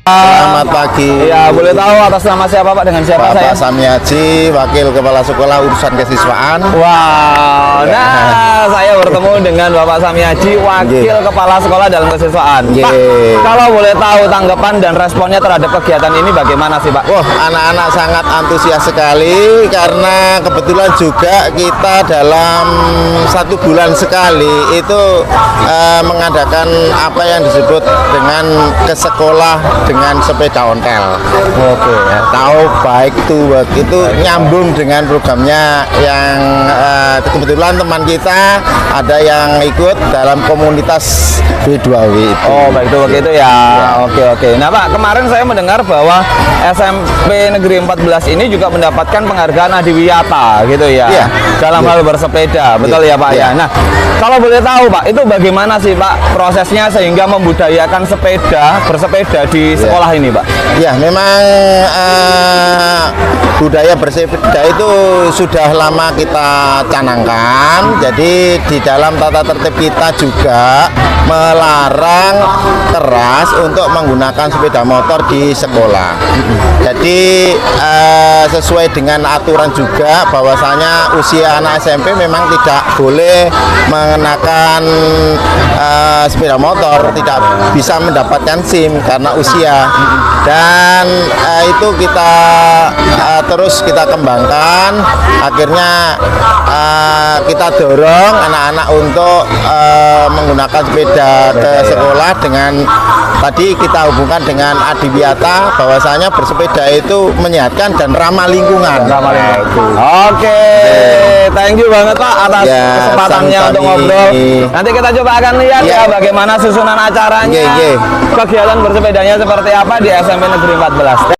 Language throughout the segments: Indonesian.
Selamat pagi. Iya, boleh tahu atas nama siapa Pak? Dengan siapa Bapak saya? Samiaji, Wakil Kepala Sekolah Urusan Kesiswaan. Wow, nah saya bertemu dengan Bapak Samiaji, Wakil Kepala Sekolah dalam Kesiswaan. Pak, kalau boleh tahu tanggapan dan responnya terhadap kegiatan ini bagaimana sih Pak? Wah, anak-anak sangat antusias sekali karena kebetulan juga kita dalam 1 bulan sekali itu mengadakan apa yang disebut dengan ke sekolah dengan sepeda ontel. Oke. Ya, tahu baik to work itu nyambung dengan programnya yang kebetulan teman kita ada yang ikut dalam komunitas B2W itu. Oh, baik itu begitu ya. Oke. Nah Pak, kemarin saya mendengar bahwa SMP Negeri 14 ini juga mendapatkan penghargaan Adiwiyata gitu ya. Iya. Dalam hal bersepeda, betul ya Pak ya. Nah, kalau boleh tahu Pak, itu bagaimana sih Pak prosesnya sehingga membudayakan bersepeda di sekolah ini Pak? Ya, memang budaya bersepeda itu sudah lama kita canangkan. Jadi di dalam tata tertib kita juga melarang keras untuk menggunakan sepeda motor di sekolah. Jadi sesuai dengan aturan juga bahwasanya usia anak SMP memang tidak boleh mengenakan sepeda motor, tidak bisa mendapatkan SIM karena usia. Dan itu kita terus kita kembangkan, akhirnya kita dorong anak-anak untuk menggunakan sepeda ke sekolah dengan tadi kita hubungkan dengan Adiwiyata bahwasanya bersepeda itu menyehatkan dan ramah lingkungan. Oke, thank you banget Pak atas kesempatannya untuk ngobrol. Nanti kita coba akan lihat ya bagaimana susunan acaranya, kegiatan bersepedanya seperti apa di SMP Negeri 14.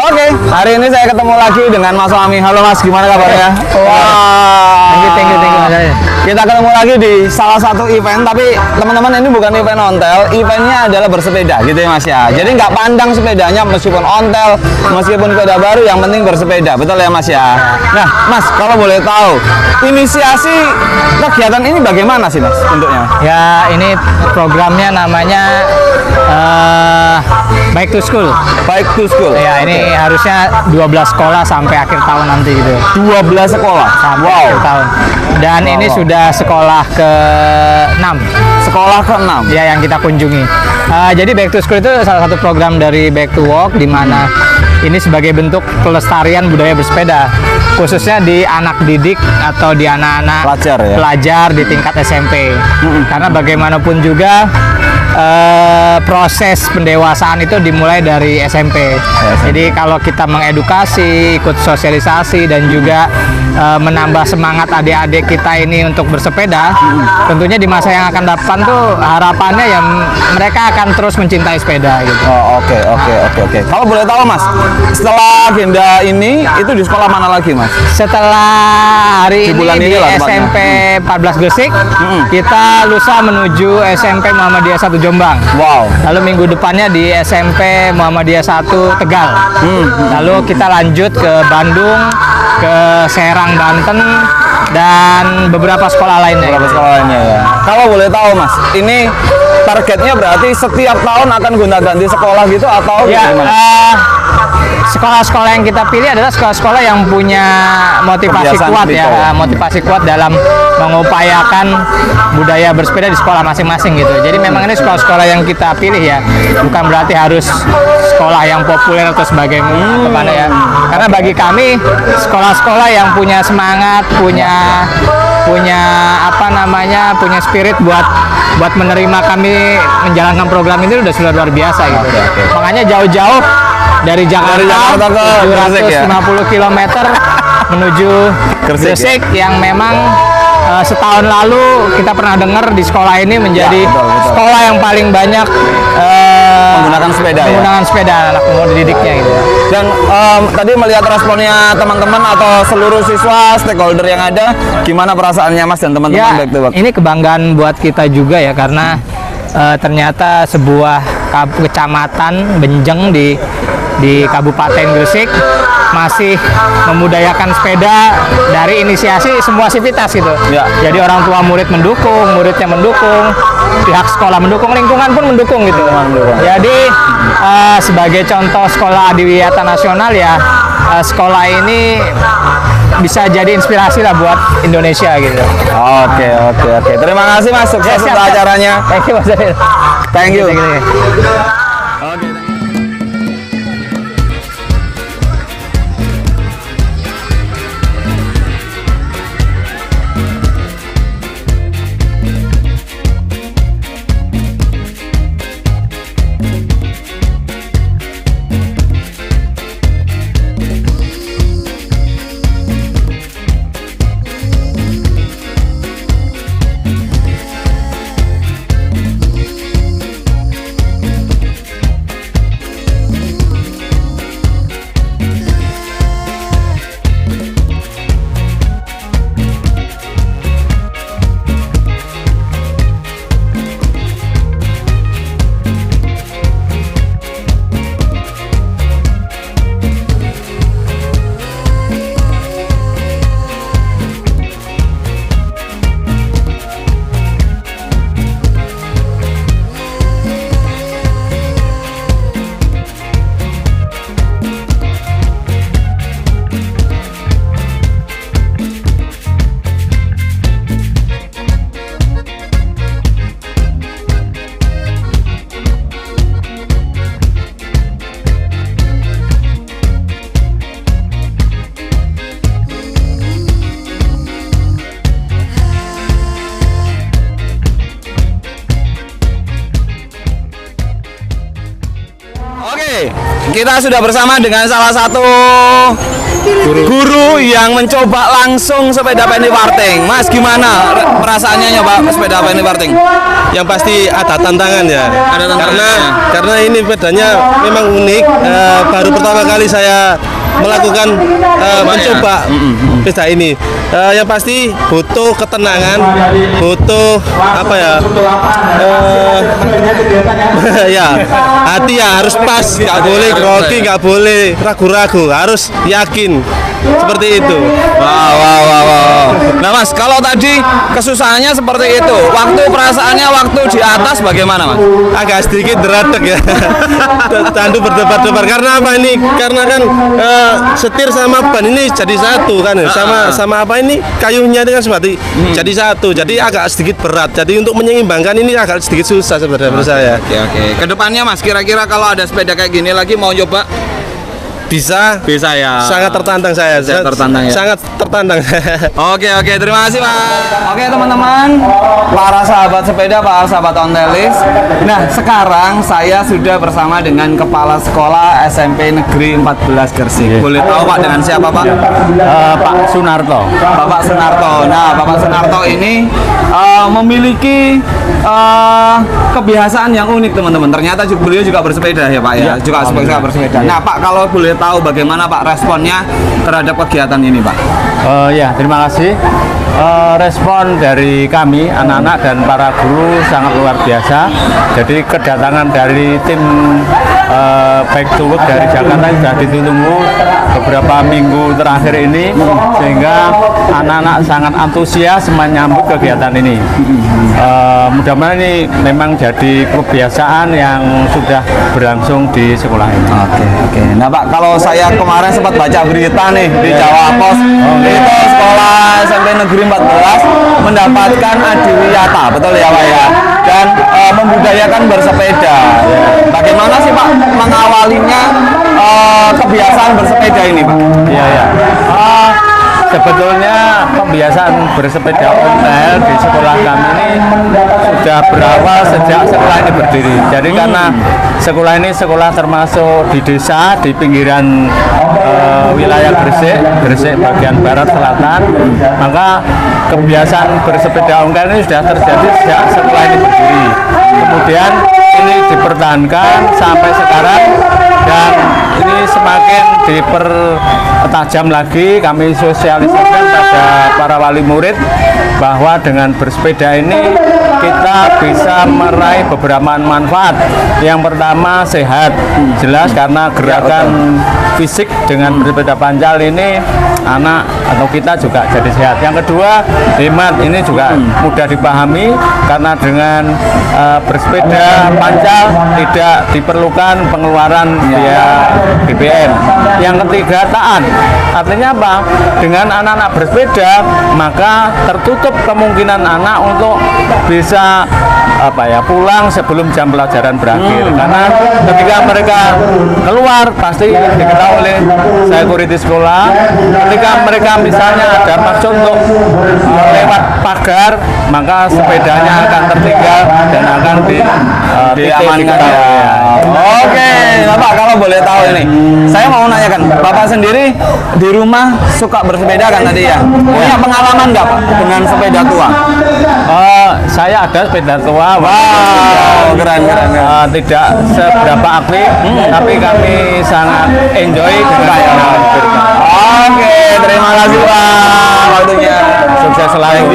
Oke, hari ini saya ketemu lagi dengan Mas Wami. Halo Mas, gimana kabarnya? Wah, thank you. Kita ketemu lagi di salah satu event, tapi teman-teman ini bukan event ontel, eventnya adalah bersepeda gitu ya Mas ya. Jadi nggak pandang sepedanya meskipun ontel, meskipun sepeda baru, yang penting bersepeda, betul ya Mas ya. Nah Mas, kalau boleh tahu, inisiasi kegiatan ini bagaimana sih Mas bentuknya? Ya, ini programnya namanya Bike to School. Bike to School. Ya, ini harusnya 12 sekolah sampai akhir tahun nanti gitu. 12 sekolah. Sampai akhir tahun. Dan ini sudah sudah sekolah ke-6 Sekolah ke-6. ya yang kita kunjungi. Jadi Back to School itu salah satu program dari Back to Walk, di mana ini sebagai bentuk pelestarian budaya bersepeda, khususnya di anak didik atau di anak-anak Pelajar ya? pelajar di tingkat SMP. Karena bagaimanapun juga proses pendewasaan itu dimulai dari SMP. Jadi kalau kita mengedukasi, ikut sosialisasi, dan juga menambah semangat adik-adik kita ini untuk bersepeda, tentunya di masa yang akan datang tuh harapannya ya mereka akan terus mencintai sepeda gitu. Oh, oke. Kalau boleh tahu Mas, setelah agenda ini itu di sekolah mana lagi Mas? Setelah hari Di bulan ini ini di lah tepatnya. SMP 14 Gresik, kita lusa menuju SMP Muhammadiyah 1 Jombang. Wow. Lalu minggu depannya di SMP Muhammadiyah 1 Tegal. Lalu kita lanjut ke Bandung, ke Serang Banten, dan beberapa sekolah lainnya. Berapa sekolah lainnya ya? Kalau boleh tahu Mas, ini targetnya berarti setiap tahun akan gonta-ganti sekolah gitu atau Ya, gimana? sekolah-sekolah yang kita pilih adalah sekolah-sekolah yang punya motivasi Kebiasaan kuat sepeda ya. motivasi kuat dalam mengupayakan budaya bersepeda di sekolah masing-masing gitu. Jadi memang ini sekolah-sekolah yang kita pilih ya, bukan berarti harus sekolah yang populer atau sebagainya atau mana ya. Karena bagi kami sekolah-sekolah yang punya semangat, punya punya spirit buat menerima kami menjalankan program ini udah sudah luar biasa gitu. Makanya jauh-jauh dari Jakarta, ke Gresik ya? 750 km menuju Gresik Gresik yang memang setahun lalu kita pernah dengar di sekolah ini menjadi Ya, betul. sekolah yang paling banyak Menggunakan sepeda ya? menggunakan sepeda anak muda didiknya gitu. Dan tadi melihat responnya teman-teman atau seluruh siswa stakeholder yang ada, gimana perasaannya Mas dan teman-teman Ya, Back to Walk? ini kebanggaan buat kita juga ya, karena ternyata sebuah kecamatan Benjeng di Kabupaten Gresik masih memudayakan sepeda dari inisiasi semua sivitas gitu. Ya. Jadi orang tua murid mendukung, muridnya mendukung, pihak sekolah mendukung, lingkungan pun mendukung gitu. Mendukung. Jadi sebagai contoh sekolah adiwiyata nasional ya, sekolah ini bisa jadi inspirasi lah buat Indonesia gitu. Oke. Terima kasih Mas, sukses Ya, siap, untuk siap. acaranya. Thank you Mas Adil. Thank you. Thank you. Oke, kita sudah bersama dengan salah satu guru yang mencoba langsung sepeda pennyparting. Mas, gimana perasaannya nyoba sepeda pennyparting? Yang pasti ada tantangan ya. Ada tantangan. Karena ini sepedanya memang unik. Baru pertama kali saya melakukan mencoba sepeda ini. Yang pasti butuh ketenangan, butuh apa ya? Ya, hati ya harus pas, nggak boleh grogi, nggak boleh ragu-ragu, harus yakin seperti itu. Wow. Nah Mas, Mas, kalau tadi kesusahannya seperti itu, waktu perasaannya waktu di atas bagaimana Mas? Agak sedikit deradek ya. Tandu berdebar-debar karena apa ini? Karena kan setir sama ban ini jadi satu kan, sama apa ini kayunya itu kan seperti jadi satu, jadi agak sedikit berat. Jadi untuk menyeimbangkan ini agak sedikit susah sebenarnya menurut saya. Oke. Kedepannya Mas, kira-kira kalau ada sepeda kayak gini lagi mau coba? Bisa Ya. sangat tertantang saya. Tertantang ya? Sangat tertantang. Oke, terima kasih Mas. Oke teman-teman, para sahabat sepeda, para sahabat ontelis. Nah, sekarang saya sudah bersama dengan Kepala Sekolah SMP Negeri 14 Gresik. Boleh tahu Pak dengan siapa Pak? Pak Sunarto. Bapak Sunarto. Nah, Bapak Sunarto ini memiliki kebiasaan yang unik teman-teman. Ternyata beliau juga bersepeda ya Pak ya, juga bersepeda. Nah Pak, kalau boleh tahu bagaimana Pak responnya terhadap kegiatan ini Pak? Ya, terima kasih. Respon dari kami anak-anak dan para guru sangat luar biasa. Jadi kedatangan dari tim Back to Work dari Jakarta sudah ditunggu beberapa minggu terakhir ini, sehingga anak-anak sangat antusias menyambut kegiatan ini. Mudah-mudahan ini memang jadi kebiasaan yang sudah berlangsung di sekolah ini. Oke. Nah Pak, kalau saya kemarin sempat baca berita nih di Jawa Pos, itu sekolah SMP Negeri 14 mendapatkan adiwiyata, betul ya Pak ya? Dan membudayakan bersepeda. Bagaimana sih Pak mengawalinya kebiasaan bersepeda ini Pak? Iya. Sebetulnya kebiasaan bersepeda ontel di sekolah kami ini sudah berawal sejak sekolah ini berdiri. Jadi karena sekolah ini sekolah termasuk di desa di pinggiran wilayah Gresik bagian barat selatan, maka kebiasaan bersepeda ontel ini sudah terjadi sejak sekolah ini berdiri. Kemudian ini dipertahankan sampai sekarang, dan ini semakin dipertajam lagi. Kami sosialisasikan pada para wali murid bahwa dengan bersepeda ini kita bisa meraih beberapa manfaat. Yang pertama, sehat, jelas karena gerakan fisik dengan bersepeda pancal ini anak atau kita juga jadi sehat. Yang kedua, hemat, ini juga mudah dipahami karena dengan bersepeda pancal tidak diperlukan pengeluaran biaya BBM. Yang ketiga, taat. Artinya apa? Dengan anak-anak bersepeda maka tertutup kemungkinan anak untuk bisa pulang sebelum jam pelajaran berakhir, karena ketika mereka keluar pasti diketahui oleh security sekolah. Ketika mereka misalnya ada maksud untuk lewat pagar, maka sepedanya akan tertinggal dan akan diamankan. Oke, Bapak, kalau boleh tahu ini, saya mau nanyakan, Bapak sendiri di rumah suka bersepeda kan tadi ya? Punya pengalaman nggak Pak dengan sepeda tua? Saya ada sepeda tua. Wow, keren. Tidak seberapa aktif, tapi kami sangat enjoy dengan Oke, terima kasih Pak waktunya. sukses selalu.